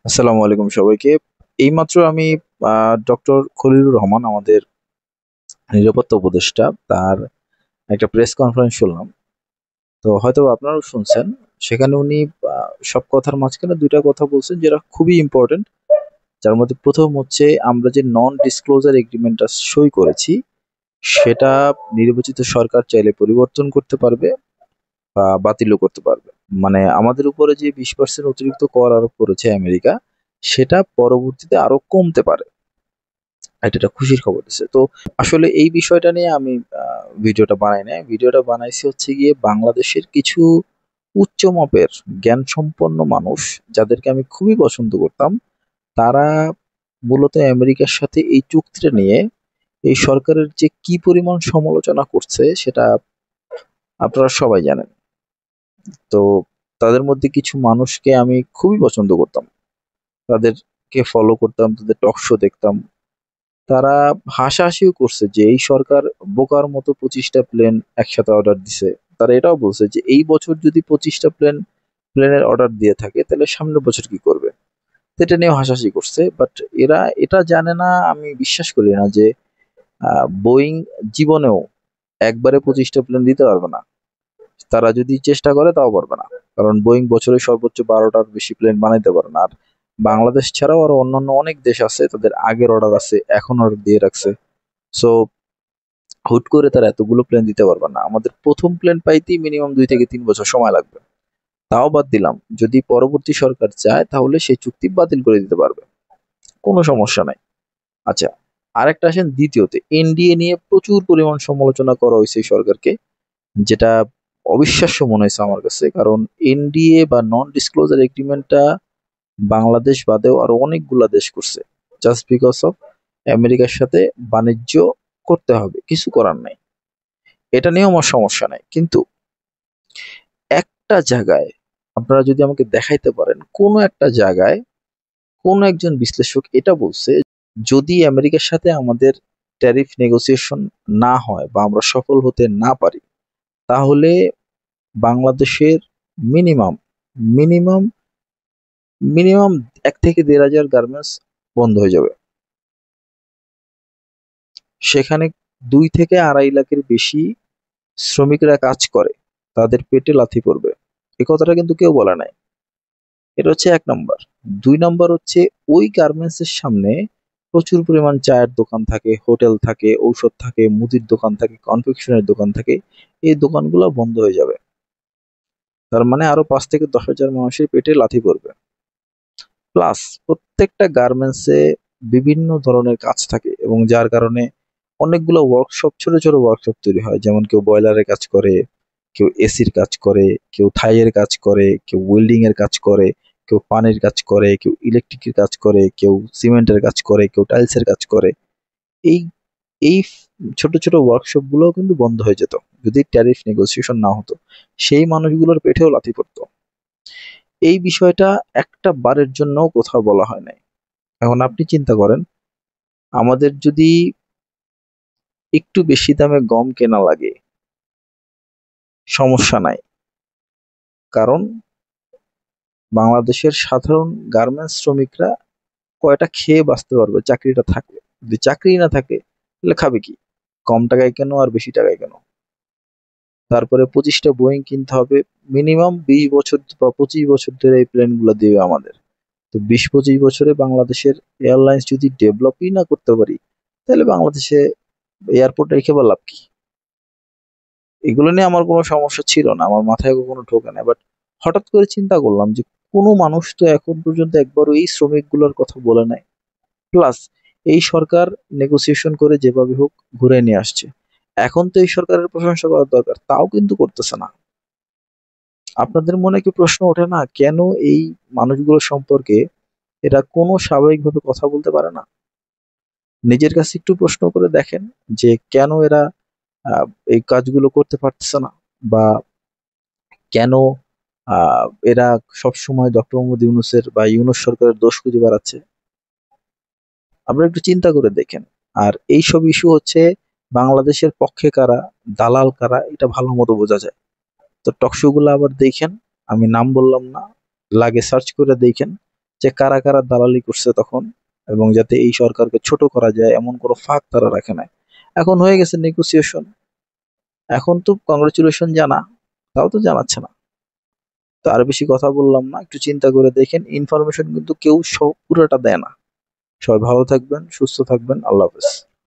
আসসালামু আলাইকুম সবাইকে। এইমাত্র আমি ডক্টর খলিলুর রহমান আমাদের নিরাপত্তা উপদেষ্টা তার একটা প্রেস কনফারেন্স শুনলাম। তো হয়তো আপনারাও শুনছেন। সেখানে উনি সব কথার মাঝখানে ২ টা কথা বলছেন যেটা খুবই ইম্পোর্টেন্ট। যার মধ্যে ১ম হচ্ছে আমরা যে নন ডিসক্লোজার এগ্রিমেন্টটা সই করেছি, সেটা নির্বাচিত সরকার চাইলে পরিবর্তন করতে পারবে বা বাতিলও করতে পারবে। মানে আমাদের উপরে যে ২০% অতিরিক্ত কর আরোপ করেছে আমেরিকা, সেটা পরবর্তীতে আরো কমতে পারে। এটা একটা খুশির খবর দিছে। তো আসলে এই বিষয়টা নিয়ে আমি ভিডিওটা বানাই নাই। ভিডিওটা বানাইছি হচ্ছে গিয়ে বাংলাদেশের কিছু উচ্চ মাপের জ্ঞানসম্পন্ন মানুষ যাদেরকে আমি খুবই পছন্দ করতাম। তারা মূলত আমেরিকার সাথে এই চুক্তিটা নিয়ে এই সরকারের যে কি পরিমাণ সমালোচনা করছে সেটা আপনারা সবাই জানেন। তো তাদের মধ্যে কিছু মানুষকে আমি খুবই পছন্দ করতাম। তাদেরকে ফলো করতাম, তাদের টক শো দেখতাম। তারা হাসাহাসিও করছে যে এই সরকার বোকার মতো ২৫টা প্লেন একসাথে অর্ডার দিছে। তারা এটাও বলছে যে এই বছর যদি ২৫টা প্লেনের অর্ডার দিয়ে থাকে তাহলে সামনের বছর কি করবে? তো এটা নিয়েও হাসাহাসি করছে। বাট এরা এটা জানে না, আমি বিশ্বাস করি না যে বোয়িং জীবনেও একবারে ২৫টা প্লেন দিতে পারবে না। তারা যদি চেষ্টা করে তাও পারবে না। কারণ বোয়িং বছরে সর্বোচ্চ ১২টার বেশি প্লেন বানাইতে পারে না। আর বাংলাদেশ ছাড়াও আরো অন্যান্য অনেক দেশ আছে, তাদের আগের অর্ডার আছে, এখন অর্ডার দিয়ে রাখছে। সো হুট করে তারা এতগুলো প্লেন দিতে পারবে না। আমাদের ১ম প্লেন পাইতেই মিনিমাম ২ থেকে ৩ বছর সময় লাগবে। তাও বাদ দিলাম। যদি পরবর্তী সরকার চায় তাহলে সেই চুক্তি বাতিল করে দিতে পারবে। কোনো সমস্যা নাই। আচ্ছা, আরেকটা আসেন দ্বিতীয়তে। এনডিএ নিয়ে প্রচুর পরিমাণ সমালোচনা করা হইছে এই সরকারকে। যেটা অবিশ্বাস্য মনে হইছে আমার কাছে। কারণ এনডিএ বা নন ডিসক্লোজার এগ্রিমেন্টটা বাংলাদেশ বাদেও আরো অনেকগুলা দেশ করছে। জাস্ট বিকজ অফ আমেরিকার সাথে বাণিজ্য করতে হবে। কিছু করার নাই। এটা নিয়েও আমার সমস্যা নাই। কিন্তু একটা জায়গায় আপনারা যদি আমাকে দেখাইতে পারেন, কোনো একটা জায়গায় কোনো একজন বিশ্লেষক এটা বলছে, যদি আমেরিকার সাথে আমাদের ট্যারিফ নেগোসিয়েশন না হয় বা আমরা সফল হতে না পারি, তাহলে বাংলাদেশের মিনিমাম, মিনিমাম, মিনিমাম ১ থেকে ১,৫০০ গার্মেন্টস বন্ধ হয়ে যাবে। সেখানে ২ থেকে ২.৫ লাখের বেশি শ্রমিকরা কাজ করে। তাদের পেটে লাথি পড়বে। এ কথাটা কিন্তু কেউ বলে নাই। এটা হচ্ছে ১ নাম্বার। ২ নাম্বার হচ্ছে ওই গার্মেন্টস এর সামনে প্রচুর পরিমাণ চায়ের দোকান থাকে, হোটেল থাকে, ঔষধ থাকে, মুদির দোকান থাকে, কনফেকশনের দোকান থাকে। এই দোকানগুলো বন্ধ হয়ে যাবে। তার মানে আরো ৫ থেকে ১০,০০০ মানুষের পেটে লাথি পড়বে। প্লাস প্রত্যেকটা গার্মেন্টসে বিভিন্ন ধরনের কাজ থাকে এবং যার কারণে অনেকগুলো ওয়ার্কশপ, ছোট ছোট ওয়ার্কশপ তৈরি হয়। যেমন কেউ বয়লারের কাজ করে, কেউ এসির কাজ করে, কেউ থাইয়ের কাজ করে, কেউ ওয়েল্ডিং এর কাজ করে, কেউ পানির কাজ করে, কেউ ইলেকট্রিকের কাজ করে, কেউ সিমেন্টের কাজ করে, কেউ টাইলসের কাজ করে। এই এই ছোট ছোট ওয়ার্কশপ গুলোও কিন্তু বন্ধ হয়ে যেত যদি ট্যারিফ নেগোসিয়েশন না হতো। সেই মানুষগুলোর পেটেও লাথি পড়তো। এই বিষয়টা একটা বারের জন্যও কোথাও বলা হয় নাই। এখন আপনি চিন্তা করেন, আমাদের যদি একটু বেশি দামে গম কেনা লাগে, সমস্যা নাই। কারণ বাংলাদেশের সাধারণ গার্মেন্টস শ্রমিকরা কয়টা খেয়ে বাঁচতে পারবে চাকরিটা থাকলে? যদি চাকরি না থাকে তাহলে খাবে কি? কম টাকায় কেন আর বেশি টাকায় কেন? তারপরে ২৫টা বোয়িং কিনতে হবে। মিনিমাম ২০ বছর বা ২৫ বছর ধরে এই প্লেন গুলো দিবে আমাদের। তো ২০-২৫ বছরে বাংলাদেশের এয়ারলাইন্স যদি ডেভেলপই না করতে পারি, তাহলে বাংলাদেশে এয়ারপোর্ট রেখে বা লাভ কি? এগুলো নিয়ে আমার কোনো সমস্যা ছিল না। আমার মাথায় কখনো ঢোকে নাই। বাট হঠাৎ করে চিন্তা করলাম যে কোনো মানুষ তো এখন পর্যন্ত একবারও এই শ্রমিকগুলোর কথা বলে নাই। প্লাস এই সরকার নেগোসিয়েশন করে যেভাবে হোক ঘুরায় নিয়ে আসছে। এখন তো এই সরকারের প্রশংসা করার দরকার। তাও কিন্তু করতেছে না। আপনাদের মনে কি প্রশ্ন ওঠে না কেন এই মানুষগুলো সম্পর্কে এরা কোনো স্বাভাবিকভাবে কথা বলতে পারে না? নিজের কাছে একটু প্রশ্ন করে দেখেন যে কেন এরা আহ, এই কাজগুলো করতে পারতেছে না, বা কেন এরা সবসময় ডক্টর মোহাম্মদ ইউনূসের বা ইউনূস সরকারের দোষ খুঁজে বেড়াচ্ছে। আপনারা একটু চিন্তা করে দেখেন। আর এইসব ইস্যু হচ্ছে বাংলাদেশের পক্ষে কারা, দালাল কারা, এটা ভালো মতো বোঝা যায়। তো টকশো গুলো আবার দেখেন, আমি নাম বললাম না, লাগে সার্চ করে দেখেন। যে কারা কারা দালালি করছে তখন, এবং যাতে এই সরকারকে ছোট করা যায় এমন কোনো ফাঁক তারা রাখে নাই। এখন হয়ে গেছে নেগোসিয়েশন, এখন তো কংগ্রেচুলেশন জানা, তাও তো জানাচ্ছে না। তো আর বেশি কথা বললাম না, একটু চিন্তা করে দেখেন, ইনফরমেশন কিন্তু কেউ সব পুরোটা দেয় না। সবাই ভালো থাকবেন, সুস্থ থাকবেন, আল্লাহ হাফেজ।